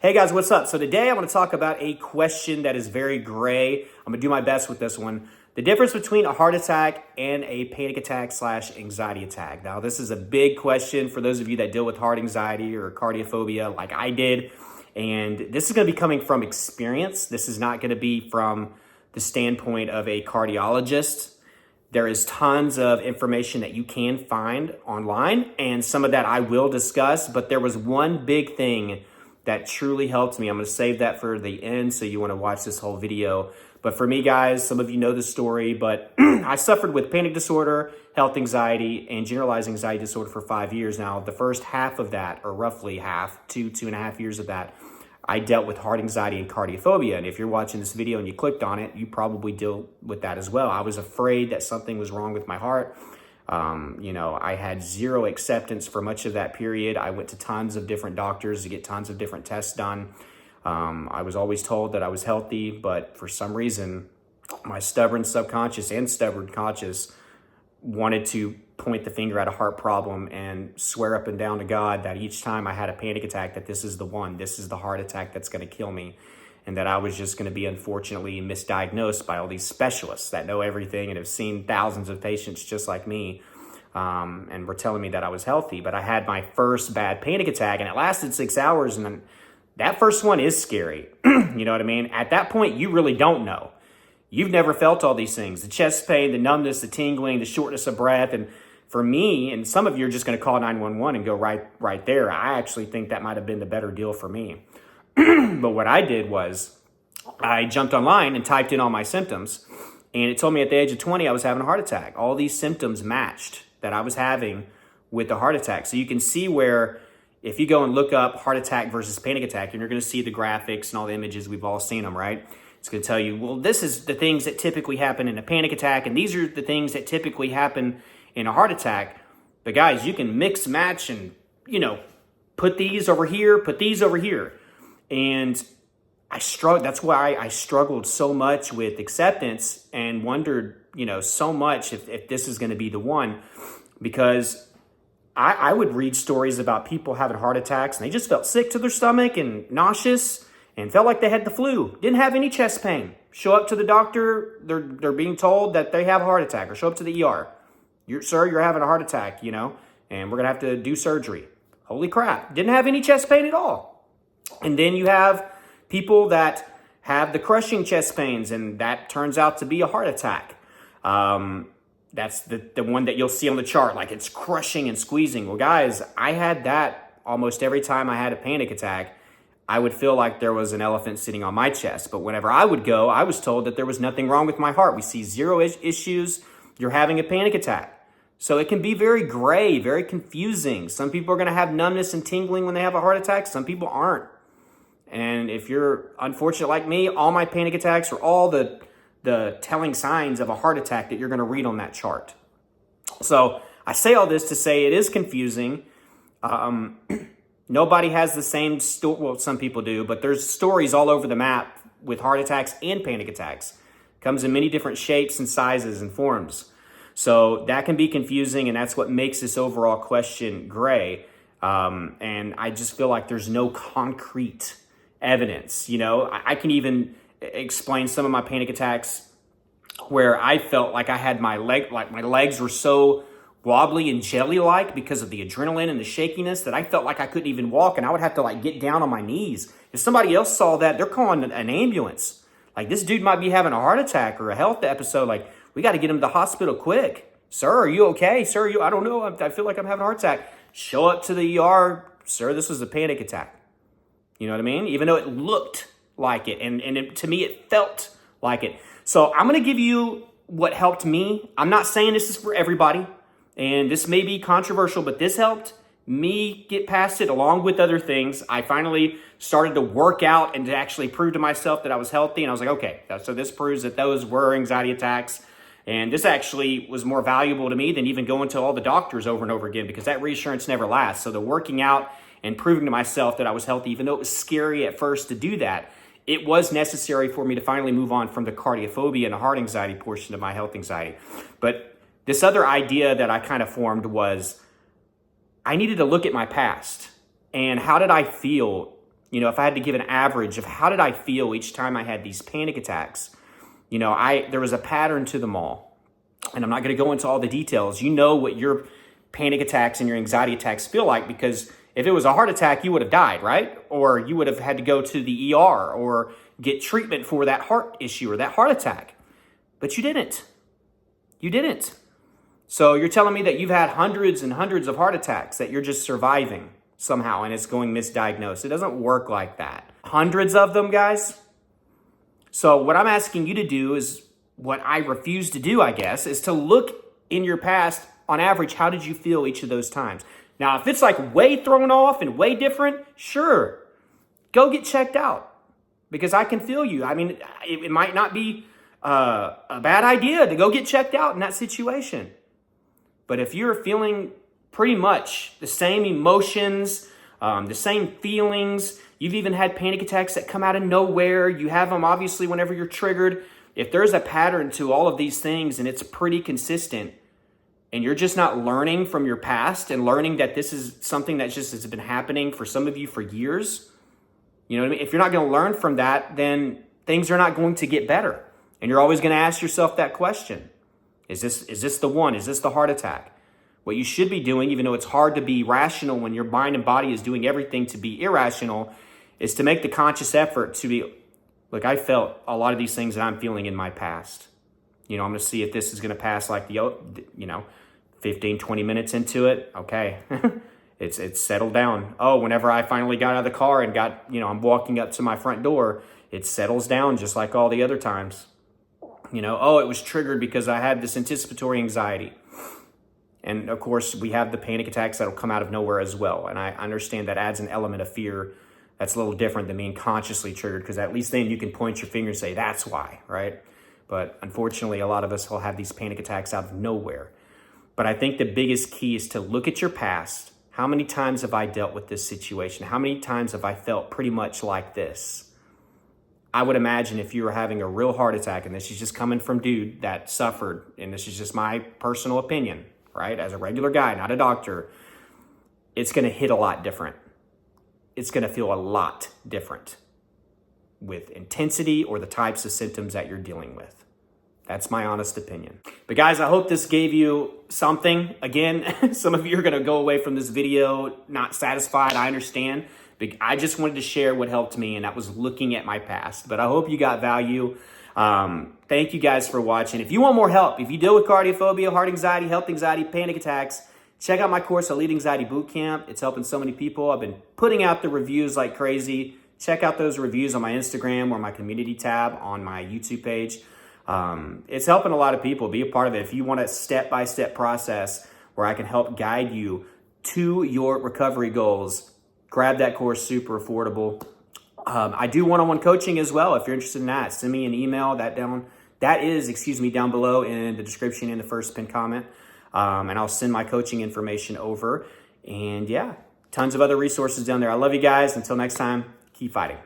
Hey guys, what's up? So today I want to talk about a question that is very gray. I'm going to do my best with this one. The difference between a heart attack and a panic attack / anxiety attack. Now, this is a big question for those of you that deal with heart anxiety or cardiophobia like I did. And this is going to be coming from experience. This is not going to be from the standpoint of a cardiologist. There is tons of information that you can find online, and some of that I will discuss, but there was one big thing that truly helped me. I'm going to save that for the end, so you want to watch this whole video. But for me, guys, some of you know the story, but I suffered with panic disorder, health anxiety, and generalized anxiety disorder for 5 years now. The first half of that, or roughly half, 2.5 years of that, I dealt with heart anxiety and cardiophobia. And if you're watching this video and you clicked on it, you probably deal with that as well. I was afraid that something was wrong with my heart. I had zero acceptance for much of that period. I went to tons of different doctors to get tons of different tests done. I was always told that I was healthy, but for some reason, my stubborn subconscious and stubborn conscious wanted to point the finger at a heart problem and swear up and down to God that each time I had a panic attack, that this is the one, this is the heart attack that's going to kill me. And that I was just going to be unfortunately misdiagnosed by all these specialists that know everything and have seen thousands of patients just like me, and were telling me that I was healthy. But I had my first bad panic attack, and it lasted 6 hours. And then that first one is scary. You know what I mean? At that point, you really don't know. You've never felt all these things: the chest pain, the numbness, the tingling, the shortness of breath. And for me, and some of you are just going to call 911 and go right there. I actually think that might have been the better deal for me. But what I did was I jumped online and typed in all my symptoms, and it told me at the age of 20 I was having a heart attack. All these symptoms matched that I was having with the heart attack. So you can see where if you go and look up heart attack versus panic attack, and you're going to see the graphics and all the images, we've all seen them, right? It's going to tell you, well, this is the things that typically happen in a panic attack, and these are the things that typically happen in a heart attack. But guys, you can mix, match, and, put these over here, put these over here. And that's why I struggled so much with acceptance and wondered, so much if this is going to be the one, because I would read stories about people having heart attacks and they just felt sick to their stomach and nauseous and felt like they had the flu, didn't have any chest pain. Show up to the doctor, they're being told that they have a heart attack, or show up to the ER. Sir, you're having a heart attack, and we're going to have to do surgery. Holy crap, didn't have any chest pain at all. And then you have people that have the crushing chest pains, and that turns out to be a heart attack. That's the one that you'll see on the chart, like it's crushing and squeezing. Well, guys, I had that almost every time I had a panic attack. I would feel like there was an elephant sitting on my chest. But whenever I would go, I was told that there was nothing wrong with my heart. We see zero issues. You're having a panic attack. So it can be very gray, very confusing. Some people are going to have numbness and tingling when they have a heart attack. Some people aren't. And if you're unfortunate like me, all my panic attacks are all the telling signs of a heart attack that you're going to read on that chart. So I say all this to say it is confusing. Nobody has the same story. Well, some people do, but there's stories all over the map with heart attacks and panic attacks. Comes in many different shapes and sizes and forms. So that can be confusing, and that's what makes this overall question gray. And I just feel like there's no concrete evidence. I can even explain some of my panic attacks where I felt like I had my legs were so wobbly and jelly-like because of the adrenaline and the shakiness that I felt like I couldn't even walk, and I would have to get down on my knees. If somebody else saw that, they're calling an ambulance. Like, this dude might be having a heart attack or a health episode. Like, we got to get him to the hospital quick. Sir, are you okay? Sir, I don't know. I feel like I'm having a heart attack. Show up to the ER. Sir, this was a panic attack. You know what I mean? Even though it looked like it, and to me, it felt like it. So I'm going to give you what helped me. I'm not saying this is for everybody, and this may be controversial, but this helped me get past it along with other things. I finally started to work out and to actually prove to myself that I was healthy. And I was like, okay, so this proves that those were anxiety attacks. And this actually was more valuable to me than even going to all the doctors over and over again, because that reassurance never lasts. So the working out and proving to myself that I was healthy, even though it was scary at first to do that, it was necessary for me to finally move on from the cardiophobia and the heart anxiety portion of my health anxiety. But this other idea that I kind of formed was I needed to look at my past and how did I feel if I had to give an average of how did I feel each time I had these panic attacks, there was a pattern to them all. And I'm not going to go into all the details. You know what your panic attacks and your anxiety attacks feel like, because if it was a heart attack, you would have died, right? Or you would have had to go to the ER or get treatment for that heart issue or that heart attack. But you didn't. You didn't. So you're telling me that you've had hundreds and hundreds of heart attacks, that you're just surviving somehow and it's going misdiagnosed. It doesn't work like that. Hundreds of them, guys. So what I'm asking you to do is what I refuse to do, I guess, is to look in your past, on average, how did you feel each of those times? Now, if it's like way thrown off and way different, sure, go get checked out, because I can feel you. I mean, it might not be a bad idea to go get checked out in that situation. But if you're feeling pretty much the same emotions, the same feelings, you've even had panic attacks that come out of nowhere, you have them obviously whenever you're triggered. If there's a pattern to all of these things and it's pretty consistent, and you're just not learning from your past and learning that this is something that just has been happening for some of you for years, you know what I mean? If you're not going to learn from that, then things are not going to get better. And you're always going to ask yourself that question. Is this the one? Is this the heart attack? What you should be doing, even though it's hard to be rational when your mind and body is doing everything to be irrational, is to make the conscious effort to be, look, I felt a lot of these things that I'm feeling in my past. I'm going to see if this is going to pass like 15, 20 minutes into it. Okay. It's settled down. Oh, whenever I finally got out of the car and got, I'm walking up to my front door, it settles down just like all the other times. Oh, it was triggered because I had this anticipatory anxiety. And of course, we have the panic attacks that'll come out of nowhere as well. And I understand that adds an element of fear that's a little different than being consciously triggered, because at least then you can point your finger and say, that's why, right? But unfortunately, a lot of us will have these panic attacks out of nowhere. But I think the biggest key is to look at your past. How many times have I dealt with this situation? How many times have I felt pretty much like this? I would imagine if you were having a real heart attack, and this is just coming from dude that suffered, and this is just my personal opinion, right? As a regular guy, not a doctor, it's going to hit a lot different. It's going to feel a lot different with intensity or the types of symptoms that you're dealing with. That's my honest opinion. But guys, I hope this gave you something. Again, some of you are going to go away from this video not satisfied. I understand. But I just wanted to share what helped me, and that was looking at my past. But I hope you got value. Thank you guys for watching. If you want more help, if you deal with cardiophobia, heart anxiety, health anxiety, panic attacks, check out my course, Elite Anxiety Bootcamp. It's helping so many people. I've been putting out the reviews like crazy. Check out those reviews on my Instagram or my community tab on my YouTube page. It's helping a lot of people. Be a part of it. If you want a step-by-step process where I can help guide you to your recovery goals, grab that course, super affordable. I do one-on-one coaching as well. If you're interested in that, send me an email. That is down below in the description in the first pinned comment. And I'll send my coaching information over. And yeah, tons of other resources down there. I love you guys. Until next time, keep fighting.